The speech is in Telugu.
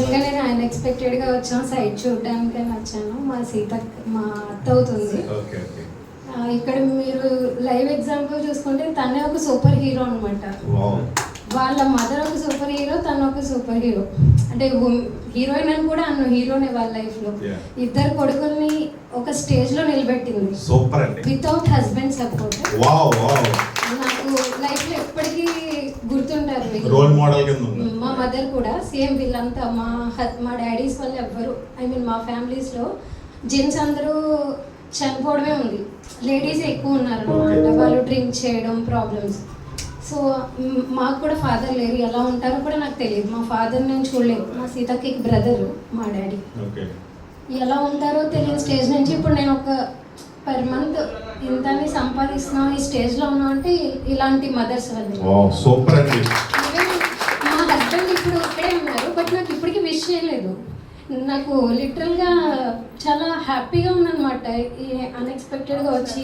యాక్చువల్గా నేను అన్ఎక్స్పెక్టెడ్గా వచ్చాను, సైట్ చూడడానికి వచ్చాను. మా సీత మా అత్త అవుతుంది. Okay okay. ఇక్కడ మీరు లైవ్ ఎగ్జాంపుల్ చూసుకుంటే తనే ఒక సూపర్ హీరో అనమాట. వాళ్ళ మదర్ ఒక సూపర్ హీరో, తను ఒక సూపర్ హీరో. అంటే హీరోయిన్ అని కూడా అన్న హీరోనే వాళ్ళ లైఫ్ లో. ఇద్దరు కొడుకుల్ని ఒక స్టేజ్ లో నిలబెట్టింది. సూపర్ అండి. Without husband support. Wow wow. నాకు లైఫ్ లో ఎప్పటికీ గుర్తుంటారు. రోల్ మోడల్ కింద ఉంది. మా మదర్ కూడా సేమ్. వీళ్ళంతా మా డాడీస్ వాళ్ళు ఎవ్వరు, ఐ మీన్ మా ఫ్యామిలీస్ లో జెంట్స్ అందరూ చనిపోవడమే ఉంది, లేడీస్ ఎక్కువ ఉన్నారు అనమాట. వాళ్ళు డ్రింక్ చేయడం ప్రాబ్లమ్స్. సో మాకు కూడా ఫాదర్ లేరు, ఎలా ఉంటారో కూడా నాకు తెలియదు. మా ఫాదర్ నేను చూడలేదు. మా సీతకి బ్రదర్ మా డాడీ. ఎలా ఉంటారో తెలియని స్టేజ్ నుంచి ఇప్పుడు నేను ఒక పర్ మంత్ ఇంతని సంపాదిస్తున్నాం, ఈ స్టేజ్లో ఉన్నాం అంటే ఇలాంటి మదర్స్ వల్ల. సూపర్ అండి. మా హస్బెండ్ ఇప్పుడు ఇక్కడే ఉన్నారు, బట్ నాకు ఇప్పటికీ విష్ చేయలేదు. నాకు లిటరల్గా చాలా హ్యాపీగా ఉందన్నమాట ఈ అన్ఎక్స్పెక్టెడ్గా వచ్చి